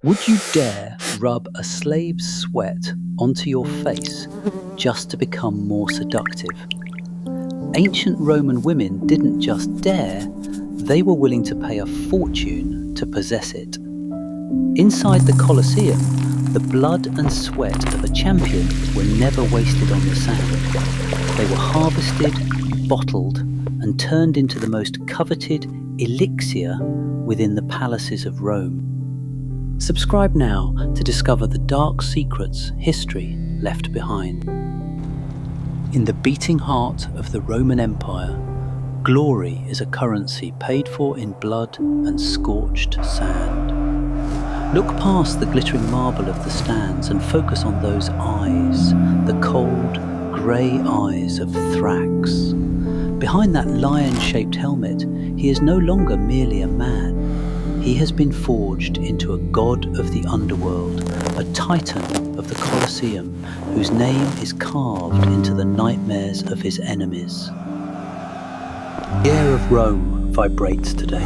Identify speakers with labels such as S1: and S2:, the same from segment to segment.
S1: Would you dare rub a slave's sweat onto your face just to become more seductive? Ancient Roman women didn't just dare, they were willing to pay a fortune to possess it. Inside the Colosseum, the blood and sweat of a champion were never wasted on the sand. They were harvested, bottled, and turned into the most coveted elixir within the palaces of Rome. Subscribe now to discover the dark secrets history left behind. In the beating heart of the Roman Empire, glory is a currency paid for in blood and scorched sand. Look past the glittering marble of the stands and focus on those eyes, the cold, grey eyes of Thrax. Behind that lion-shaped helmet, he is no longer merely a man. He has been forged into a god of the underworld, a titan of the Colosseum, whose name is carved into the nightmares of his enemies. The air of Rome vibrates today.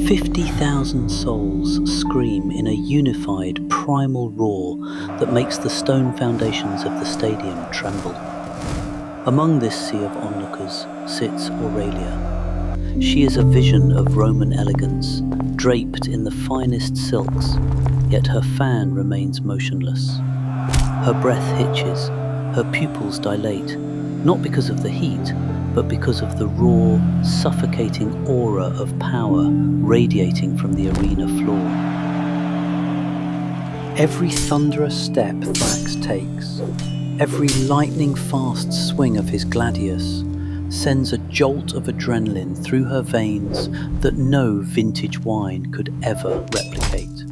S1: 50,000 souls scream in a unified primal roar that makes the stone foundations of the stadium tremble. Among this sea of onlookers sits Aurelia. She is a vision of Roman elegance, draped in the finest silks, yet her fan remains motionless. Her breath hitches, her pupils dilate, not because of the heat, but because of the raw, suffocating aura of power radiating from the arena floor. Every thunderous step Thrax takes, every lightning-fast swing of his gladius, sends a jolt of adrenaline through her veins that no vintage wine could ever replicate.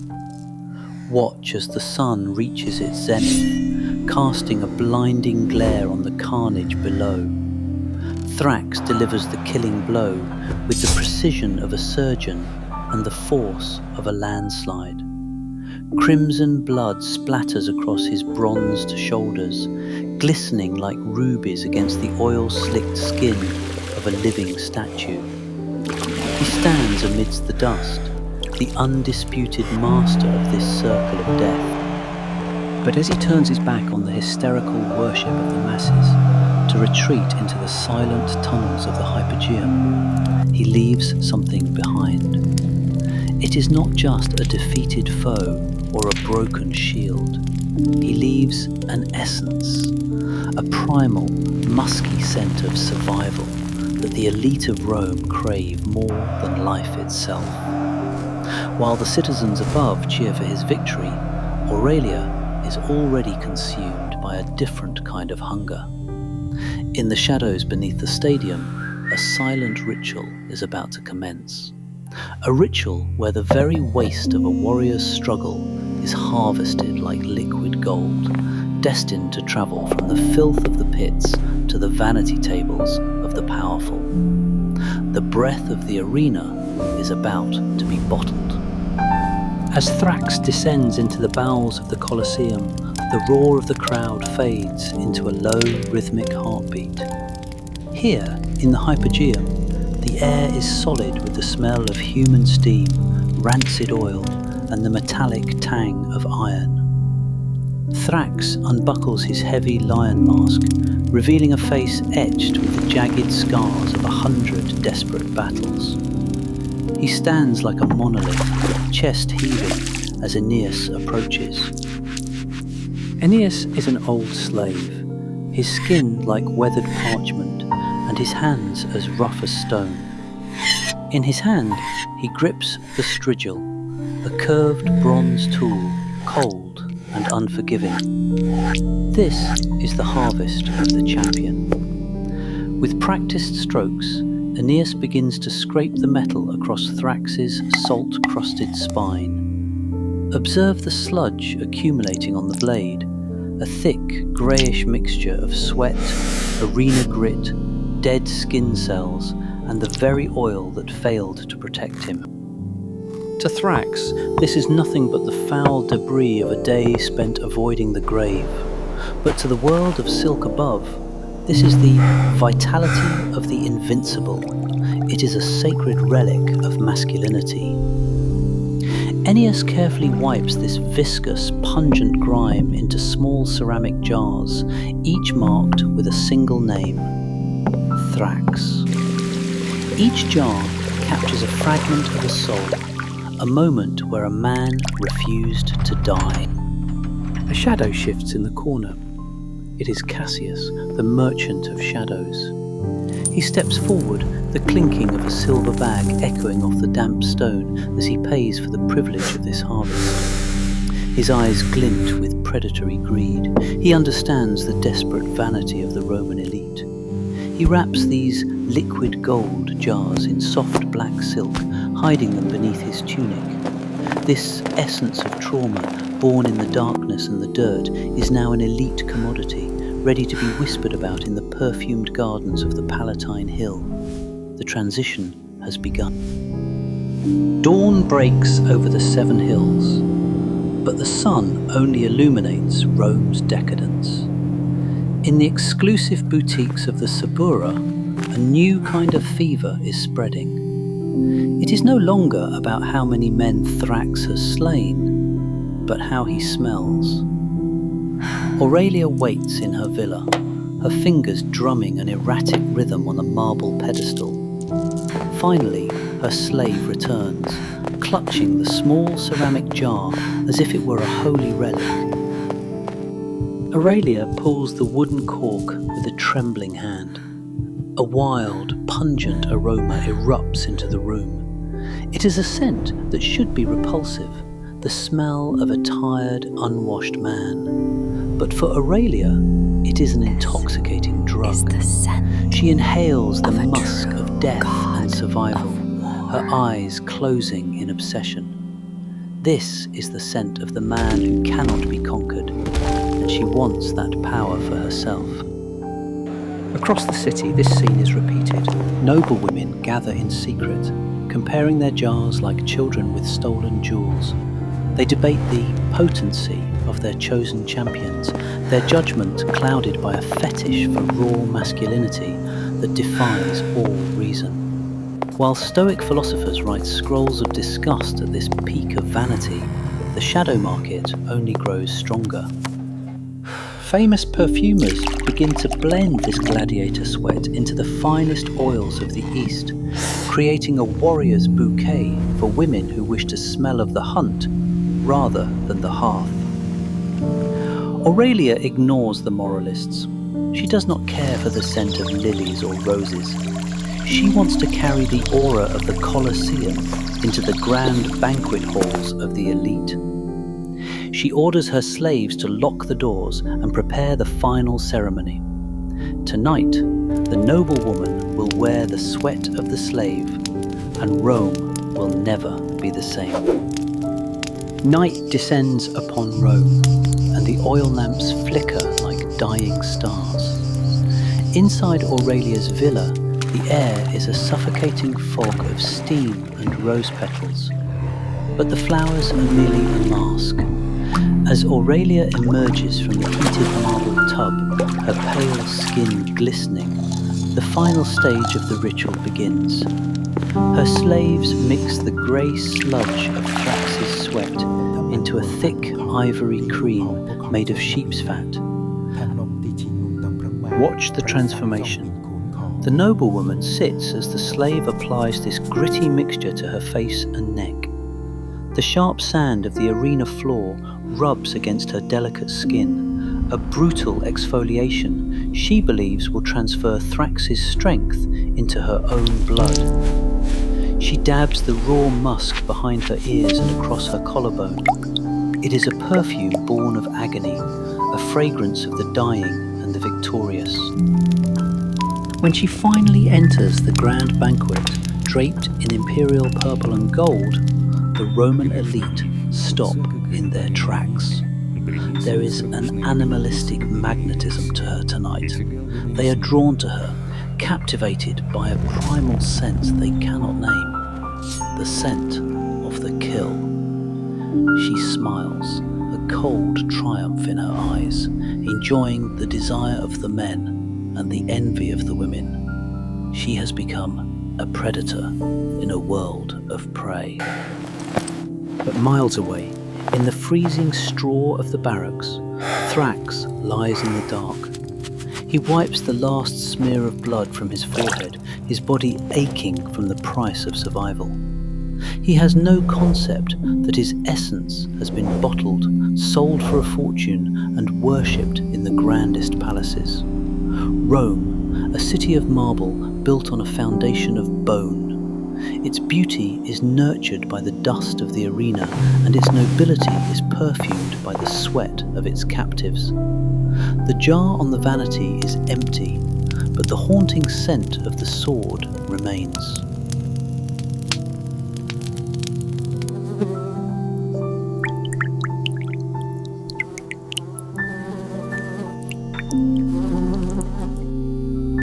S1: Watch as the sun reaches its zenith, casting a blinding glare on the carnage below. Thrax delivers the killing blow with the precision of a surgeon and the force of a landslide. Crimson blood splatters across his bronzed shoulders, glistening like rubies against the oil-slicked skin of a living statue. He stands amidst the dust, the undisputed master of this circle of death. But as he turns his back on the hysterical worship of the masses, to retreat into the silent tunnels of the Hypogeum, he leaves something behind. It is not just a defeated foe or a broken shield. He leaves an essence, a primal, musky scent of survival that the elite of Rome crave more than life itself. While the citizens above cheer for his victory, Aurelia is already consumed by a different kind of hunger. In the shadows beneath the stadium, a silent ritual is about to commence. A ritual where the very waste of a warrior's struggle is harvested like liquid gold, destined to travel from the filth of the pits to the vanity tables of the powerful. The breath of the arena is about to be bottled. As Thrax descends into the bowels of the Colosseum, the roar of the crowd fades into a low, rhythmic heartbeat. Here, in the Hypogeum, the air is solid with the smell of human steam, rancid oil, and the metallic tang of iron. Thrax unbuckles his heavy lion mask, revealing a face etched with the jagged scars of 100 desperate battles. He stands like a monolith, chest heaving as Aeneas approaches. Aeneas is an old slave, his skin like weathered parchment, and his hands as rough as stone. In his hand, he grips the Strigil, a curved bronze tool, cold and unforgiving. This is the harvest of the champion. With practiced strokes, Aeneas begins to scrape the metal across Thrax's salt-crusted spine. Observe the sludge accumulating on the blade, a thick, greyish mixture of sweat, arena grit, dead skin cells, and the very oil that failed to protect him. To Thrax, this is nothing but the foul debris of a day spent avoiding the grave. But to the world of silk above, this is the vitality of the invincible. It is a sacred relic of masculinity. Ennius carefully wipes this viscous, pungent grime into small ceramic jars, each marked with a single name: Thrax. Each jar captures a fragment of a soul, a moment where a man refused to die. A shadow shifts in the corner. It is Cassius, the merchant of shadows. He steps forward, the clinking of a silver bag echoing off the damp stone as he pays for the privilege of this harvest. His eyes glint with predatory greed. He understands the desperate vanity of the Roman elite. He wraps these liquid gold jars in soft black silk, hiding them beneath his tunic. This essence of trauma, born in the darkness and the dirt, is now an elite commodity, ready to be whispered about in the perfumed gardens of the Palatine Hill. The transition has begun. Dawn breaks over the 7 hills, but the sun only illuminates Rome's decadence. In the exclusive boutiques of the Subura, a new kind of fever is spreading. It is no longer about how many men Thrax has slain, but how he smells. Aurelia waits in her villa, her fingers drumming an erratic rhythm on the marble pedestal. Finally, her slave returns, clutching the small ceramic jar as if it were a holy relic. Aurelia pulls the wooden cork with a trembling hand. A wild, pungent aroma erupts into the room. It is a scent that should be repulsive, the smell of a tired, unwashed man. But for Aurelia, it is an intoxicating drug. She inhales the musk of death and survival, her eyes closing in obsession. This is the scent of the man who cannot be conquered, and she wants that power for herself. Across the city, this scene is repeated. Noble women gather in secret, comparing their jars like children with stolen jewels. They debate the potency of their chosen champions, their judgment clouded by a fetish for raw masculinity that defies all reason. While Stoic philosophers write scrolls of disgust at this peak of vanity, the shadow market only grows stronger. Famous perfumers begin to blend this gladiator sweat into the finest oils of the East, creating a warrior's bouquet for women who wish to smell of the hunt rather than the hearth. Aurelia ignores the moralists. She does not care for the scent of lilies or roses. She wants to carry the aura of the Colosseum into the grand banquet halls of the elite. She orders her slaves to lock the doors and prepare the final ceremony. Tonight, the noble woman will wear the sweat of the slave, and Rome will never be the same. Night descends upon Rome, and the oil lamps flicker like dying stars. Inside Aurelia's villa, the air is a suffocating fog of steam and rose petals. But the flowers are merely a mask. As Aurelia emerges from the heated marble tub, her pale skin glistening, the final stage of the ritual begins. Her slaves mix the grey sludge of Thrax's sweat into a thick ivory cream made of sheep's fat. Watch the transformation. The noblewoman sits as the slave applies this gritty mixture to her face and neck. The sharp sand of the arena floor rubs against her delicate skin, a brutal exfoliation she believes will transfer Thrax's strength into her own blood. She dabs the raw musk behind her ears and across her collarbone. It is a perfume born of agony, a fragrance of the dying and the victorious. When she finally enters the grand banquet, draped in imperial purple and gold, the Roman elite stop in their tracks. There is an animalistic magnetism to her tonight. They are drawn to her, captivated by a primal sense they cannot name, the scent of the kill. She smiles, a cold triumph in her eyes, enjoying the desire of the men and the envy of the women. She has become a predator in a world of prey. But miles away, in the freezing straw of the barracks, Thrax lies in the dark. He wipes the last smear of blood from his forehead, his body aching from the price of survival. He has no concept that his essence has been bottled, sold for a fortune, and worshipped in the grandest palaces. Rome, a city of marble built on a foundation of bone. Its beauty is nurtured by the dust of the arena, and its nobility is perfumed by the sweat of its captives. The jar on the vanity is empty, but the haunting scent of the sword remains.